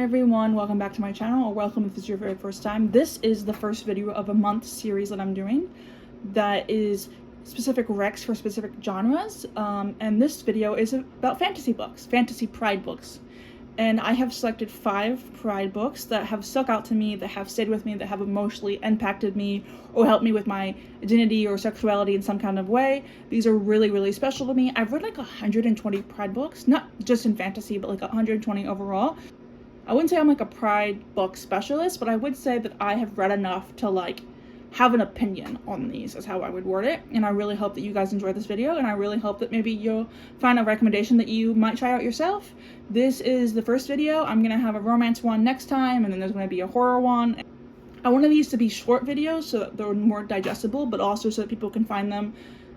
Hi everyone, welcome back to my channel, or welcome if this is your very first time. This is the first video of a month series that I'm doing that is specific recs for specific genres, and this video is about fantasy books, fantasy pride books. And I have selected 5 pride books that have stuck out to me, that have stayed with me, that have emotionally impacted me or helped me with my identity or sexuality in some kind of way. These are really, really special to me. I've read like 120 pride books, not just in fantasy, but like 120 overall. I wouldn't say I'm like a pride book specialist, but I would say that I have read enough to like have an opinion on these, is how I would word it. And I really hope that you guys enjoy this video, and I really hope that maybe you'll find a recommendation that you might try out yourself. This is the first video. I'm gonna have a romance one next time, and then there's gonna be a horror one. I wanted these to be short videos so that they're more digestible, but also so that people can find them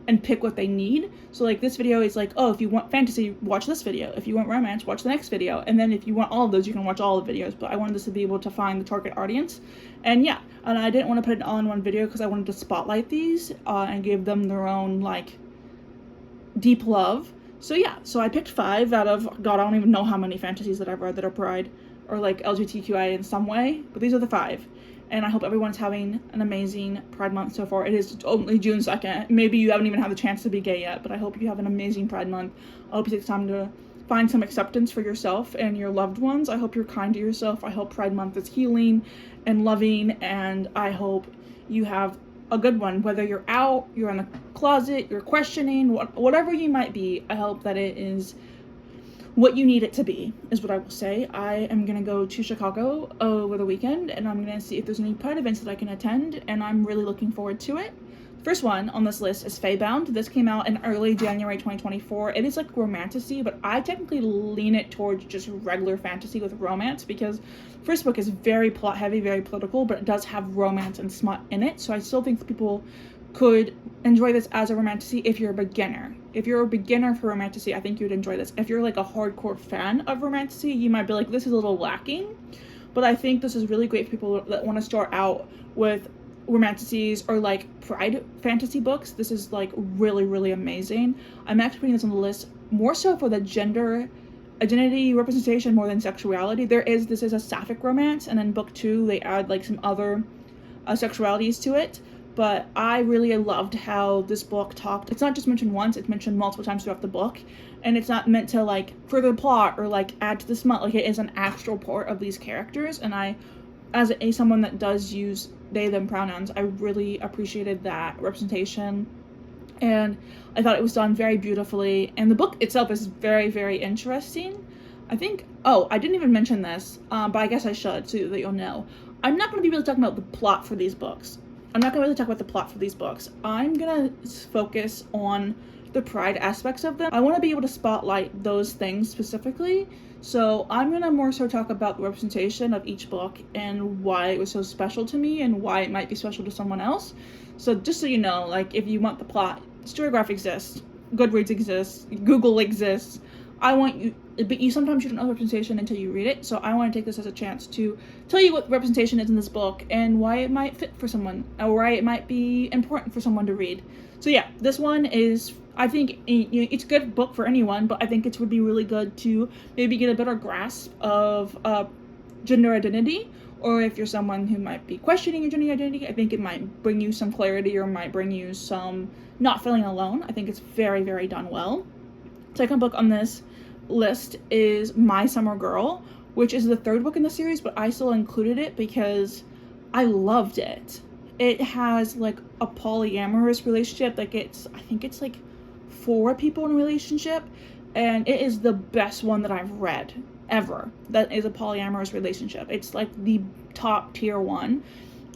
and pick what they need. So like this video is like, oh, if you want fantasy, watch this video. If you want romance, watch the next video. And then if you want all of those, you can watch all the videos. But I wanted this to be able to find the target audience. And yeah, and I didn't want to put it all in one video because I wanted to spotlight these and give them their own like deep love. So yeah, so I picked 5 out of, God, I don't even know how many fantasies that I've read that are pride or like LGBTQI in some way, but these are the 5. And I hope everyone's having an amazing Pride Month so far. It is only June 2nd. Maybe you haven't even had the chance to be gay yet, but I hope you have an amazing Pride Month. I hope you take time to find some acceptance for yourself and your loved ones. I hope you're kind to yourself. I hope Pride Month is healing and loving, and I hope you have a good one. Whether you're out, you're in the closet, you're questioning, whatever you might be, I hope that it is what you need it to be, is what I will say. I am gonna go to Chicago over the weekend, and I'm gonna see if there's any pride events that I can attend, and I'm really looking forward to it. The first one on this list is Faebound. This came out in early January 2024. It is like romantasy, but I technically lean it towards just regular fantasy with romance, because the first book is very plot heavy, very political, but it does have romance and smut in it, so I still think that people could enjoy this as a romantasy if you're a beginner. If you're a beginner for romantasy, I think you'd enjoy this. If you're like a hardcore fan of romantasy, you might be like, this is a little lacking. But I think this is really great for people that want to start out with romantasies or like pride fantasy books. This is like really, really amazing. I'm actually putting this on the list more so for the gender identity representation more than sexuality. This is a sapphic romance, and in book 2 they add like some other sexualities to it. But I really loved how this book talked. It's not just mentioned once, it's mentioned multiple times throughout the book. And it's not meant to like further the plot or like add to the smut. Like it is an actual part of these characters. And I, as someone that does use they, them pronouns, I really appreciated that representation. And I thought it was done very beautifully. And the book itself is very, very interesting. I think, oh, I didn't even mention this, but I guess I should so that you'll know. I'm not going to be really talking about the plot for these books. I'm not going to really talk about the plot for these books. I'm going to focus on the pride aspects of them. I want to be able to spotlight those things specifically. So I'm going to more so talk about the representation of each book and why it was so special to me and why it might be special to someone else. So just so you know, like if you want the plot, Storygraph exists, Goodreads exists, Google exists. I want you, but you sometimes you don't know representation until you read it, so I want to take this as a chance to tell you what representation is in this book and why it might fit for someone, or why it might be important for someone to read. So yeah, this one is, I think, it's a good book for anyone, but I think it would be really good to maybe get a better grasp of gender identity, or if you're someone who might be questioning your gender identity, I think it might bring you some clarity or might bring you some not feeling alone. I think it's very, very done well. Second book on this list is My Summer Girl, which is the 3rd book in the series, but I still included it because I loved it. It has like a polyamorous relationship. Like I think it's like 4 people in a relationship, and it is the best one that I've read ever that is a polyamorous relationship. It's like the top tier one.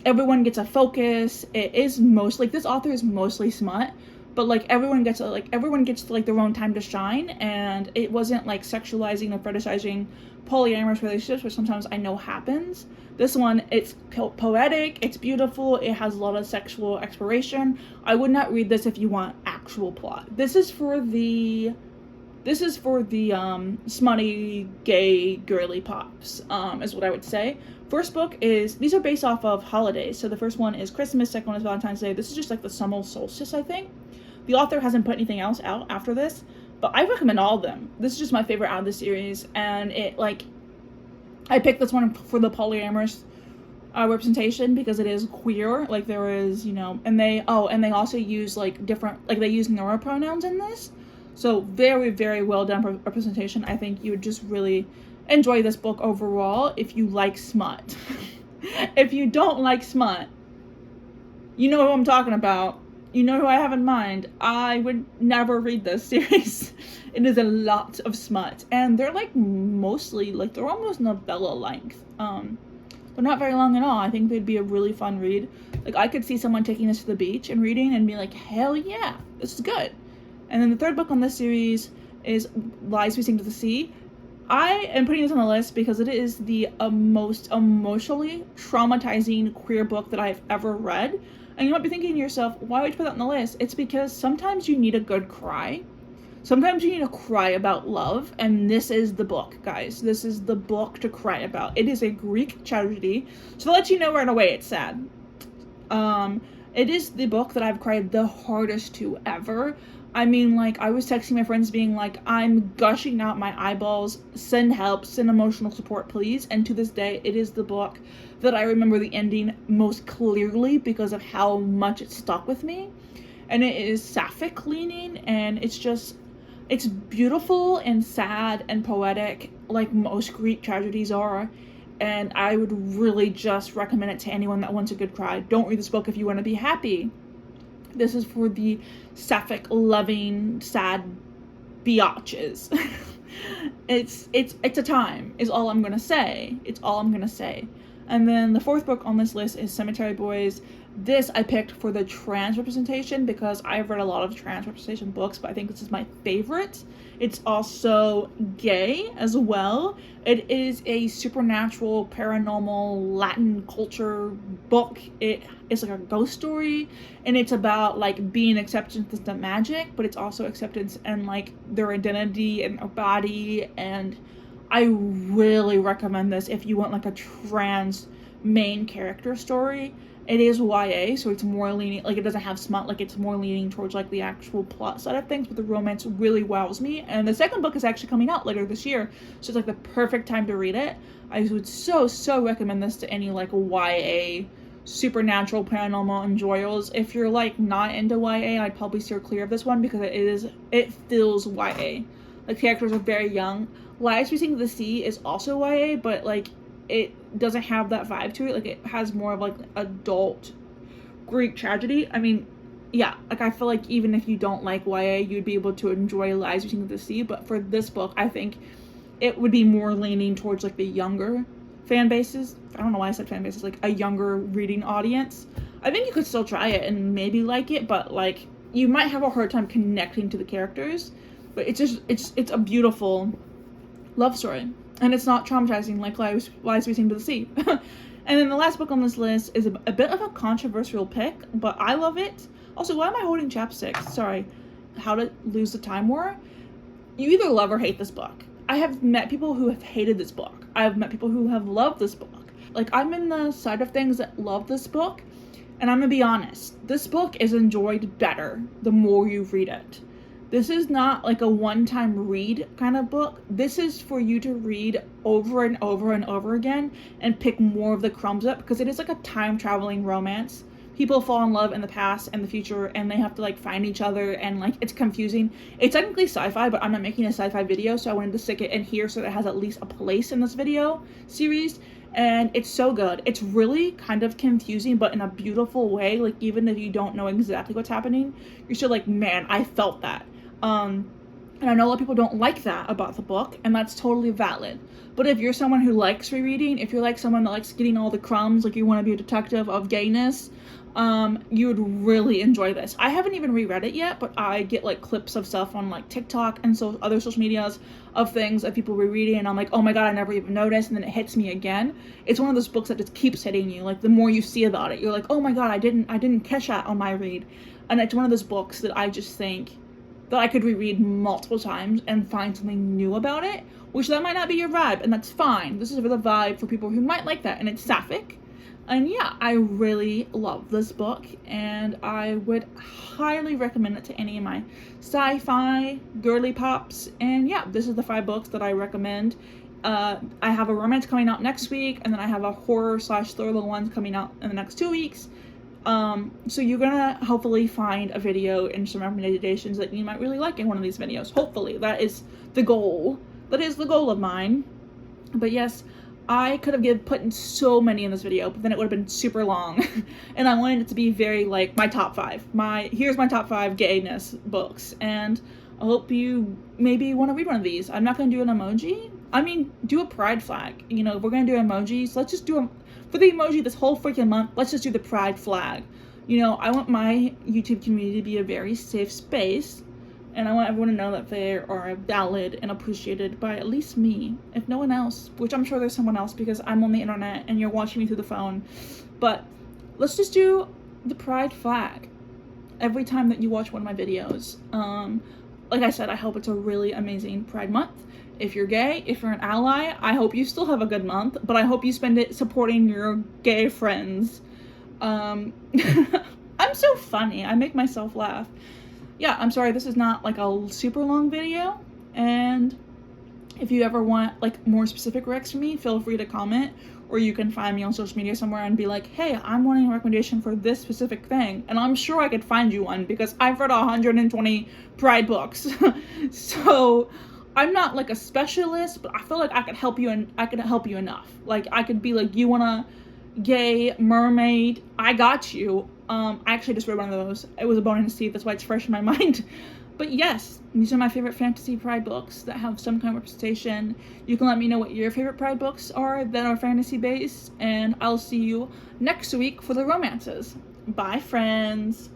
Everyone gets a focus. It is most like, this author is mostly smut, but like everyone gets like their own time to shine, and it wasn't like sexualizing or fetishizing polyamorous relationships, which sometimes I know happens. This one, it's poetic, it's beautiful, it has a lot of sexual exploration. I would not read this if you want actual plot. This is for the smutty, gay, girly pops, is what I would say. First book is, these are based off of holidays. So the first one is Christmas, second one is Valentine's Day. This is just like the summer solstice, I think. The author hasn't put anything else out after this, but I recommend all of them. This is just my favorite out of the series, and it like I picked this one for the polyamorous representation because it is queer. Like there is, you know, and they also use like different, like they use neuropronouns in this. So very, very well done representation. I think you would just really enjoy this book overall if you like smut. If you don't like smut, you know who I'm talking about. You know who I have in mind. I would never read this series. It is a lot of smut. And they're like mostly, like they're almost novella length. They're not very long at all. I think they'd be a really fun read. Like I could see someone taking this to the beach and reading and be like, hell yeah, this is good. And then the third book on this series is Lies We Sing to the Sea. I am putting this on the list because it is the most emotionally traumatizing queer book that I've ever read. And you might be thinking to yourself, why would you put that on the list? It's because sometimes you need a good cry. Sometimes you need to cry about love, and this is the book, guys. This is the book to cry about. It is a Greek tragedy, so to let you know right away, it's sad. It is the book that I've cried the hardest to ever. I mean, like, I was texting my friends being like, I'm gushing out my eyeballs, send help, send emotional support, please. And to this day, it is the book that I remember the ending most clearly because of how much it stuck with me. And it is sapphic leaning, and it's beautiful and sad and poetic, like most Greek tragedies are. And I would really just recommend it to anyone that wants a good cry. Don't read this book if you want to be happy. This is for the sapphic, loving, sad biatches. It's a time, is all I'm gonna say. It's all I'm gonna say. And then the fourth book on this list is Cemetery Boys. This I picked for the trans representation because I've read a lot of trans representation books, but I think this is my favorite. It's also gay as well. It is a supernatural, paranormal, Latin culture book. It is like a ghost story, and it's about like being acceptance into magic, but it's also acceptance and like their identity and their body. And I really recommend this if you want like a trans main character story. It is YA, so it's more leaning, like it doesn't have smut, like it's more leaning towards like the actual plot side of things, but the romance really wows me. And the second book is actually coming out later this year, so it's like the perfect time to read it. I would so recommend this to any like YA supernatural paranormal enjoyers. If you're like not into YA, I'd probably steer clear of this one because it feels YA. Like characters are very young. Lies We Sing to the Sea is also YA, but like it doesn't have that vibe to it. Like it has more of like adult Greek tragedy. I mean, yeah, like I feel like even if you don't like YA, you'd be able to enjoy Lies We Sing to the Sea. But for this book, I think it would be more leaning towards like the younger fan bases. I don't know why I said fan bases, like a younger reading audience. I think you could still try it and maybe like it, but like you might have a hard time connecting to the characters. But it's a beautiful love story. And it's not traumatizing like Lies We Sing to the Sea. And then the last book on this list is a bit of a controversial pick, but I love it. Also, why am I holding chapstick? Sorry. How to Lose the Time War. You either love or hate this book. I have met people who have hated this book. I have met people who have loved this book. Like, I'm in the side of things that love this book, and I'm gonna be honest. This book is enjoyed better the more you read it. This is not like a one-time read kind of book. This is for you to read over and over and over again and pick more of the crumbs up because it is like a time-traveling romance. People fall in love in the past and the future and they have to like find each other and like it's confusing. It's technically sci-fi, but I'm not making a sci-fi video, so I wanted to stick it in here so that it has at least a place in this video series. And it's so good. It's really kind of confusing, but in a beautiful way. Like even if you don't know exactly what's happening, you're still like, man, I felt that. And I know a lot of people don't like that about the book, and that's totally valid. But if you're someone who likes rereading, if you're like someone that likes getting all the crumbs, like you want to be a detective of gayness, you would really enjoy this. I haven't even reread it yet, but I get like clips of stuff on like TikTok and so other social medias of things that people rereading, and I'm like, oh my god, I never even noticed, and then it hits me again. It's one of those books that just keeps hitting you. Like the more you see about it, you're like, oh my god, I didn't catch that on my read. And it's one of those books that I just think that I could reread multiple times and find something new about it, which that might not be your vibe, and that's fine. This is for the vibe for people who might like that, and it's sapphic. And yeah, I really love this book, and I would highly recommend it to any of my sci-fi girly pops. And yeah, this is the 5 books that I recommend I have a romance coming out next week, and then I have a horror/thriller one coming out in the next 2 weeks. So you're gonna hopefully find a video and some recommendations that you might really like in one of these videos. Hopefully, that is the goal. That is the goal of mine. But yes, I could have put in so many in this video, but then it would have been super long. And I wanted it to be very like my top 5. Here's my top 5 gayness books. And I hope you maybe want to read one of these. I'm not gonna do an emoji. I mean, do a pride flag. You know, if we're gonna do emojis, let's just do for the emoji this whole freaking month, let's just do the pride flag. You know, I want my YouTube community to be a very safe space, and I want everyone to know that they are valid and appreciated by at least me, if no one else, which I'm sure there's someone else because I'm on the internet and you're watching me through the phone. But let's just do the pride flag every time that you watch one of my videos. Like I said, I hope it's a really amazing Pride Month. If you're gay, if you're an ally, I hope you still have a good month, but I hope you spend it supporting your gay friends. I'm so funny. I make myself laugh. Yeah, I'm sorry this is not like a super long video, and if you ever want like more specific recs from me, feel free to comment, or you can find me on social media somewhere and be like, hey, I'm wanting a recommendation for this specific thing, and I'm sure I could find you one because I've read 120 Pride books. So I'm not like a specialist, but I feel like I could help you, and I could help you enough. Like I could be like, you want a gay mermaid? I got you. I actually just read one of those. It was a bone in the teeth, that's why it's fresh in my mind. But yes, these are my favorite fantasy Pride books that have some kind of representation. You can let me know what your favorite Pride books are that are fantasy based, and I'll see you next week for the romances. Bye, friends.